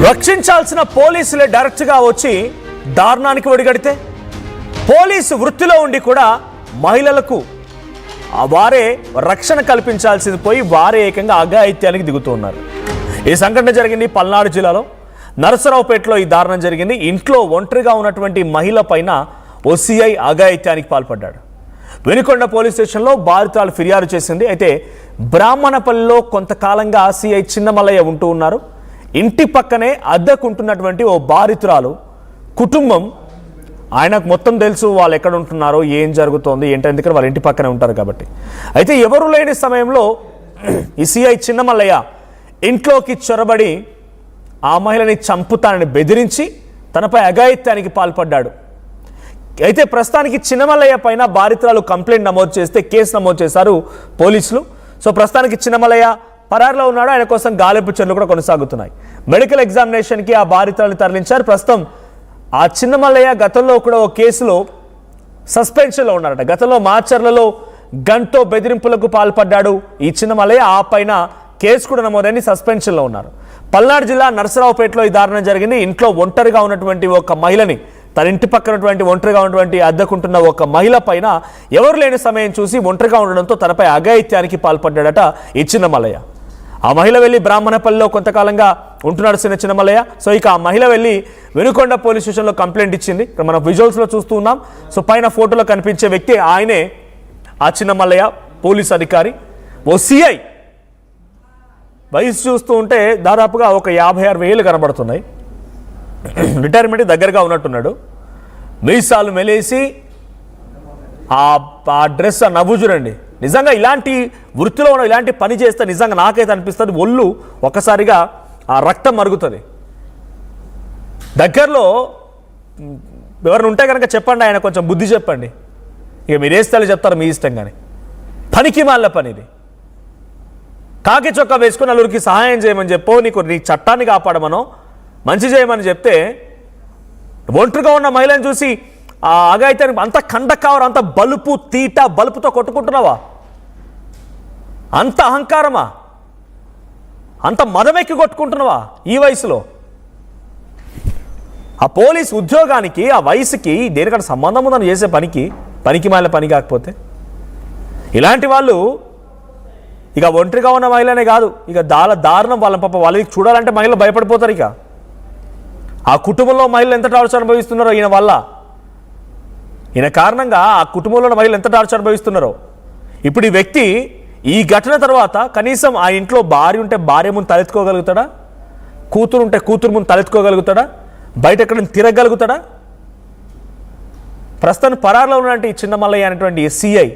రక్షించాల్సిన పోలీసులే డైరెక్ట్గా వచ్చి దారుణానికి ఒడిగడితే పోలీసు వృత్తిలో ఉండి కూడా మహిళలకు వారే రక్షణ కల్పించాల్సింది పోయి వారే ఏకంగా అఘాయిత్యానికి దిగుతున్నారు. ఈ సంఘటన జరిగింది పల్నాడు జిల్లాలో నరసరావుపేటలో. ఈ దారుణం జరిగింది. ఇంట్లో ఒంటరిగా ఉన్నటువంటి మహిళ పైన ఓ సిఐ అఘాయిత్యానికి పాల్పడ్డాడు. వెనుకొండ పోలీస్ స్టేషన్లో బాధితురాలు ఫిర్యాదు చేసింది. అయితే బ్రాహ్మణపల్లిలో కొంతకాలంగా సిఐ చిన్నమల్లయ్య ఉంటూ ఉన్నారు. ఇంటి పక్కనే అద్దెకుంటున్నటువంటి ఓ బాధితురాలు కుటుంబం, ఆయనకు మొత్తం తెలుసు వాళ్ళు ఎక్కడ ఉంటున్నారో, ఏం జరుగుతోంది ఏంటో, ఎందుకంటే వాళ్ళ ఇంటి పక్కనే ఉంటారు కాబట్టి. అయితే ఎవరు లేని సమయంలో ఈ సిఐ చిన్నమల్లయ్య ఇంట్లోకి చొరబడి ఆ మహిళని చంపుతానని బెదిరించి తనపై అఘాయిత్యానికి పాల్పడ్డాడు. అయితే ప్రస్తుతానికి చిన్నమల్లయ్య పైన బాధితురాలు కంప్లైంట్ నమోదు చేస్తే కేసు నమోదు చేశారు పోలీసులు. సో ప్రస్తుతానికి చిన్నమల్లయ్య పరారులో ఉన్నాడు. ఆయన కోసం గాలింపు చర్యలు కూడా కొనసాగుతున్నాయి. మెడికల్ ఎగ్జామినేషన్కి ఆ బాధితురాలను తరలించారు. ప్రస్తుతం ఆ చిన్నమల్లయ్య గతంలో కూడా ఓ కేసులో సస్పెన్షన్లో ఉన్నారట. గతంలో మాచర్లలో గన్తో బెదిరింపులకు పాల్పడ్డాడు ఈ చిన్నమల్లయ్య. ఆ పైన కేసు కూడా నమోదని సస్పెన్షన్లో ఉన్నారు. పల్నాడు జిల్లా నరసరావుపేటలో ఈ దారుణం జరిగింది. ఇంట్లో ఒంటరిగా ఉన్నటువంటి ఒక మహిళని, తన ఇంటి పక్కనటువంటి ఒంటరిగా ఉన్నటువంటి అద్దెకుంటున్న ఒక మహిళ పైన ఎవరు లేని సమయం చూసి ఒంటరిగా ఉండడంతో తనపై అఘాయిత్యానికి పాల్పడ్డాడట ఈ చిన్నమల్లయ్య. ఆ మహిళ వెళ్ళి బ్రాహ్మణపల్లిలో కొంతకాలంగా ఉంటున్నాడు చిన్నమల్లయ్య. సో ఇక ఆ మహిళ వెళ్ళి వెనుకొండ పోలీస్ స్టేషన్లో కంప్లైంట్ ఇచ్చింది. ఇక్కడ మనం విజువల్స్లో చూస్తూ ఉన్నాం. సో పైన ఫోటోలో కనిపించే వ్యక్తి ఆయనే ఆ చిన్నమల్లయ్య, పోలీస్ అధికారి, ఓ సిఐ. వయసు చూస్తూ ఉంటే దాదాపుగా ఒక 56 ఏళ్ళు కనబడుతున్నాయి. రిటైర్మెంట్ దగ్గరగా ఉన్నట్టున్నాడు. మీసాలు మెలేసి ఆ డ్రెస్, ఆ నవ్వు చూడండి. నిజంగా ఇలాంటి వృత్తిలో ఉన్న ఇలాంటి పని చేస్తే నిజంగా నాకైతే అనిపిస్తుంది ఒళ్ళు ఒకసారిగా ఆ రక్తం మరుగుతుంది. దగ్గరలో ఎవరైనా ఉంటే కనుక చెప్పండి, ఆయన కొంచెం బుద్ధి చెప్పండి. ఇక మీరు వేస్తే చెప్తారు మీ ఇష్టం. కానీ పనికి మాలిన పని ఇది. కాకి చొక్కా వేసుకుని నలుగురికి సహాయం చేయమని చెప్పో, నీ చట్టాన్ని కాపాడమనో, మంచి చేయమని చెప్తే ఒంటరిగా ఉన్న మహిళను చూసి ఆ అఘాయిత్యానికి అంత కండకావరు, అంత బలుపు తీట బలుపుతో కొట్టుకుంటున్నావా? అంత అహంకారమా? అంత మదమెక్కి కొట్టుకుంటున్నావా ఈ వయసులో? ఆ పోలీస్ ఉద్యోగానికి, ఆ వయసుకి దేనికంటే సంబంధం ఉందని చేసే పనికి మాలిన పని కాకపోతే ఇలాంటి వాళ్ళు ఇక ఒంటరిగా ఉన్న మహిళనే కాదు, ఇక దారుణం. వాళ్ళకి చూడాలంటే మహిళలు భయపడిపోతారు. ఇక ఆ కుటుంబంలో మహిళలు ఎంత టార్చర్ అనుభవిస్తున్నారో ఈయన వల్ల, ఈయన కారణంగా ఆ కుటుంబంలో ఉన్న మహిళలు ఎంత టార్చర్ అనుభవిస్తున్నారో. ఇప్పుడు ఈ వ్యక్తి ఈ ఘటన తర్వాత కనీసం ఆ ఇంట్లో భార్య ఉంటే భార్య ముందు తలెత్తుకోగలుగుతాడా? కూతురు ఉంటే కూతురు ముందు తలెత్తుకోగలుగుతాడా? బయట ఎక్కడ తిరగలుగుతాడా? ప్రస్తుతం పరారులో ఉన్నటువంటి ఈ చిన్నమల్లయ్య అనేటువంటి సిఐ.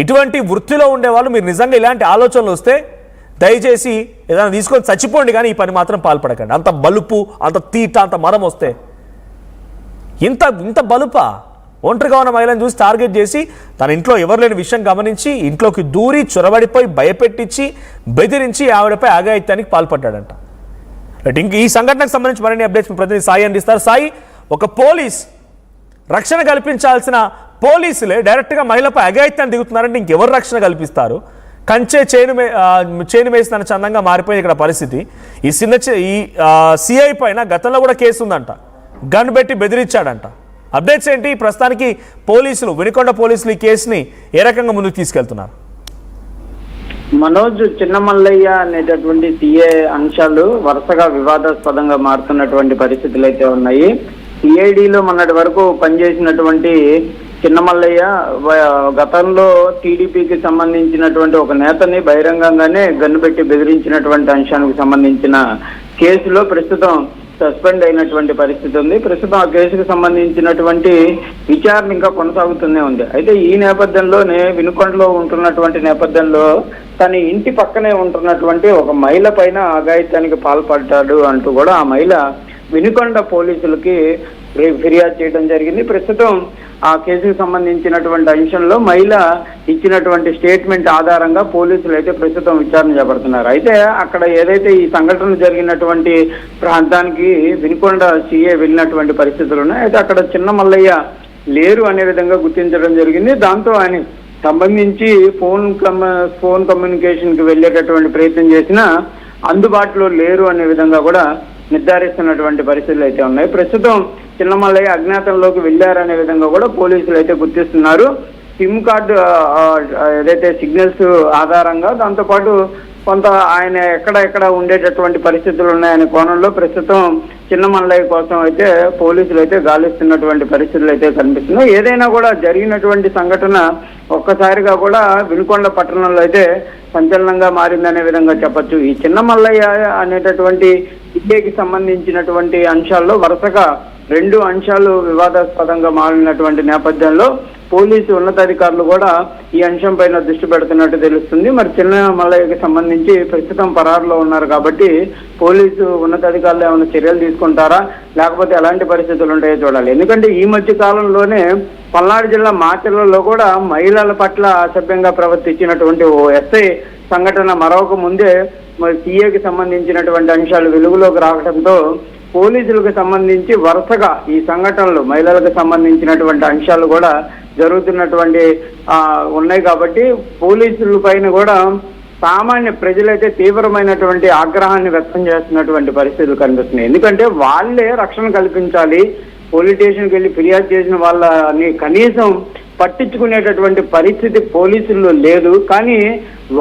ఇటువంటి వృత్తిలో ఉండేవాళ్ళు మీరు నిజంగా ఇలాంటి ఆలోచనలు వస్తే దయచేసి ఏదైనా తీసుకొని చచ్చిపోండి, కానీ ఈ పని మాత్రం పాల్పడకండి. అంత బలుపు, అంత తీట, అంత మదం వస్తే ఇంత బలుపా? ఒంటరిగా ఉన్న మహిళను చూసి టార్గెట్ చేసి తన ఇంట్లో ఎవరు లేని విషయం గమనించి ఇంట్లోకి దూరి చొరబడిపోయి భయపెట్టించి బెదిరించి ఆవిడపై అఘాయిత్యానికి పాల్పడ్డాడంట. ఇంక ఈ సంఘటనకు సంబంధించి మరిన్ని అప్డేట్స్ ప్రతినిధి సాయి అందిస్తారు. సాయి, ఒక పోలీస్ రక్షణ కల్పించాల్సిన పోలీసులే డైరెక్ట్గా మహిళపై అఘాయిత్యాన్ని దిగుతున్నారంటే ఇంకెవరు రక్షణ కల్పిస్తారు? కంచే చేను వేసిన చందంగా మారిపోయింది ఇక్కడ పరిస్థితి. ఈ సిఐ పైన గతంలో కూడా కేసు ఉందంట, గన్ పెట్టి బెదిరించాడంట. అప్డేట్స్ ఏంటి? ప్రస్తుతానికి పోలీసులు, వెనుకొండ పోలీసులు ఈ కేసుని ఏ రకంగా ముందుకు తీసుకెళ్తున్నారు? మనోజ్, చిన్నమల్లయ్య అనేటటువంటి సిఐ అంశాలు వరుసగా వివాదాస్పదంగా మారుతున్నటువంటి పరిస్థితులు అయితే ఉన్నాయి. సిఐడిలో మొన్నటి వరకు పనిచేసినటువంటి చిన్నమల్లయ్య గతంలో టీడీపీకి సంబంధించినటువంటి ఒక నేతని బహిరంగంగానే గన్ను పెట్టి బెదిరించినటువంటి అంశానికి సంబంధించిన కేసులో ప్రస్తుతం సస్పెండ్ అయినటువంటి పరిస్థితి ఉంది. ప్రస్తుతం ఆ కేసుకు సంబంధించినటువంటి విచారణ ఇంకా కొనసాగుతూనే ఉంది. అయితే ఈ నేపథ్యంలోనే వినుకొండలో ఉంటున్నటువంటి నేపథ్యంలో తన ఇంటి పక్కనే ఉంటున్నటువంటి ఒక మహిళ పైన అఘాయిత్యానికి పాల్పడ్డాడు అంటూ కూడా ఆ మహిళ వినుకొండ పోలీసులకి ఫిర్యాదు చేయడం జరిగింది. ప్రస్తుతం ఆ కేసుకు సంబంధించినటువంటి అంశంలో మహిళ ఇచ్చినటువంటి స్టేట్మెంట్ ఆధారంగా పోలీసులు అయితే ప్రస్తుతం విచారణ చేపడుతున్నారు. అయితే అక్కడ ఏదైతే ఈ సంఘటన జరిగినటువంటి ప్రాంతానికి వినుకొండ సిఐ వెళ్ళినటువంటి పరిస్థితులు ఉన్నాయి. అయితే అక్కడ చిన్నమల్లయ్య లేరు అనే విధంగా గుర్తించడం జరిగింది. దాంతో ఆయన సంబంధించి ఫోన్ కమ్యూనికేషన్కి వెళ్ళేటటువంటి ప్రయత్నం చేసినా అందుబాటులో లేరు అనే విధంగా కూడా నిర్ధారిస్తున్నటువంటి పరిస్థితులు అయితే ఉన్నాయి. ప్రస్తుతం చిన్నమల్లయ్య అజ్ఞాతంలోకి వెళ్ళారనే విధంగా కూడా పోలీసులు అయితే గుర్తిస్తున్నారు. సిమ్ కార్డు ఏదైతే సిగ్నల్స్ ఆధారంగా దాంతోపాటు కొంత ఆయన ఎక్కడ ఉండేటటువంటి పరిస్థితులు ఉన్నాయనే కోణంలో ప్రస్తుతం చిన్నమల్లయ్య కోసం అయితే పోలీసులు అయితే గాలిస్తున్నటువంటి పరిస్థితులు అయితే కనిపిస్తున్నాయి. ఏదైనా కూడా జరిగినటువంటి సంఘటన ఒక్కసారిగా కూడా వినుకొండ పట్టణంలో అయితే సంచలనంగా మారిందనే విధంగా చెప్పొచ్చు. ఈ చిన్నమల్లయ్య అనేటటువంటి సిఏకి సంబంధించినటువంటి అంశాల్లో వరుసగా 2 అంశాలు వివాదాస్పదంగా మారినటువంటి నేపథ్యంలో పోలీసు ఉన్నతాధికారులు కూడా ఈ అంశం పైన దృష్టి పెడుతున్నట్టు తెలుస్తుంది. మరి చిన్నమల్లయ్యకి సంబంధించి ప్రస్తుతం పరారులో ఉన్నారు కాబట్టి పోలీసు ఉన్నతాధికారులు ఏమైనా చర్యలు తీసుకుంటారా, లేకపోతే ఎలాంటి పరిస్థితులు ఉంటాయో చూడాలి. ఎందుకంటే ఈ మధ్య కాలంలోనే పల్నాడు జిల్లా మాచర్లలో కూడా మహిళల పట్ల అసభ్యంగా ప్రవర్తించినటువంటి ఓ ఎస్ఐ సంఘటన మరొక ముందే మరి సీఏకి సంబంధించినటువంటి అంశాలు వెలుగులోకి రావడంతో పోలీసులకు సంబంధించి వరుసగా ఈ సంఘటనలు మహిళలకు సంబంధించినటువంటి అంశాలు కూడా జరుగుతున్నటువంటి ఉన్నాయి. కాబట్టి పోలీసుల పైన కూడా సామాన్య ప్రజలైతే తీవ్రమైనటువంటి ఆగ్రహాన్ని వ్యక్తం చేస్తున్నటువంటి పరిస్థితులు కనిపిస్తున్నాయి. ఎందుకంటే వాళ్ళే రక్షణ కల్పించాలి, పోలీస్ స్టేషన్కి వెళ్ళి ఫిర్యాదు చేసిన వాళ్ళని కనీసం పట్టించుకునేటటువంటి పరిస్థితి పోలీసుల్లో లేదు. కానీ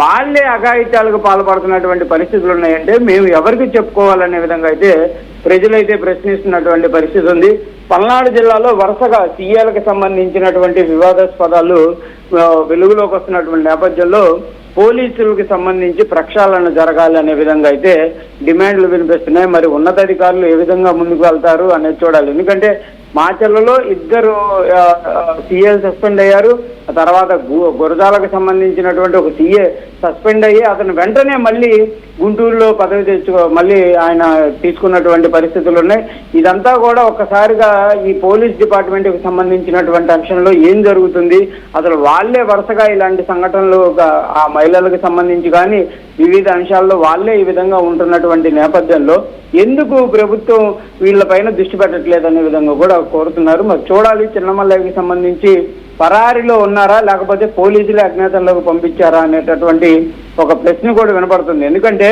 వాళ్ళే అఘాయిత్యాలకు పాల్పడుతున్నటువంటి పరిస్థితులు ఉన్నాయంటే మేము ఎవరికి చెప్పుకోవాలనే విధంగా అయితే ప్రజలైతే ప్రశ్నిస్తున్నటువంటి పరిస్థితి ఉంది. పల్నాడు జిల్లాలో వరుసగా సీఏలకు సంబంధించినటువంటి వివాదాస్పదాలు వెలుగులోకి వస్తున్నటువంటి నేపథ్యంలో పోలీసులకు సంబంధించి ప్రక్షాళన జరగాలి అనే విధంగా అయితే డిమాండ్లు వినిపిస్తున్నాయి. మరి ఉన్నతాధికారులు ఏ విధంగా ముందుకు వెళ్తారు అనేది చూడాలి. ఎందుకంటే మాచర్లలో 2 సీఏలు సస్పెండ్ అయ్యారు. ఆ తర్వాత గురజాలకు సంబంధించినటువంటి ఒక సీఏ సస్పెండ్ అయ్యి అతను వెంటనే మళ్ళీ గుంటూరులో పదవి మళ్ళీ ఆయన తీసుకున్నటువంటి పరిస్థితులు ఉన్నాయి. ఇదంతా కూడా ఒక్కసారిగా ఈ పోలీస్ డిపార్ట్మెంట్కి సంబంధించినటువంటి అంశంలో ఏం జరుగుతుంది, అసలు వాళ్ళే వరుసగా ఇలాంటి సంఘటనలు ఆ మహిళలకు సంబంధించి కానీ వివిధ అంశాల్లో వాళ్ళే ఈ విధంగా ఉంటున్నటువంటి నేపథ్యంలో ఎందుకు ప్రభుత్వం వీళ్ళపైన దృష్టి పెట్టట్లేదనే విధంగా కూడా కోరుతున్నారు. మరి చూడాలి, చిన్నమల్లయ్యకి సంబంధించి పరారిలో ఉన్నారా లేకపోతే పోలీసులే అజ్ఞాతంలోకి పంపించారా అనేటటువంటి ఒక ప్రశ్న కూడా వినపడుతుంది. ఎందుకంటే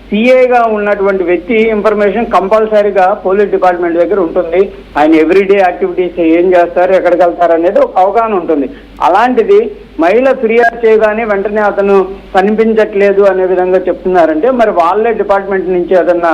సిఐగా ఉన్నటువంటి వ్యక్తి ఇన్ఫర్మేషన్ కంపల్సరీగా పోలీస్ డిపార్ట్మెంట్ దగ్గర ఉంటుంది. ఆయన ఎవ్రీడే యాక్టివిటీస్ ఏం చేస్తారు, ఎక్కడికి వెళ్తారు అనేది ఒక అవగాహన ఉంటుంది. అలాంటిది మహిళ ఫిర్యాదు చేయగానే వెంటనే అతను కనిపించట్లేదు అనే విధంగా చెప్తున్నారంటే మరి వాళ్ళే డిపార్ట్మెంట్ నుంచి ఏదన్నా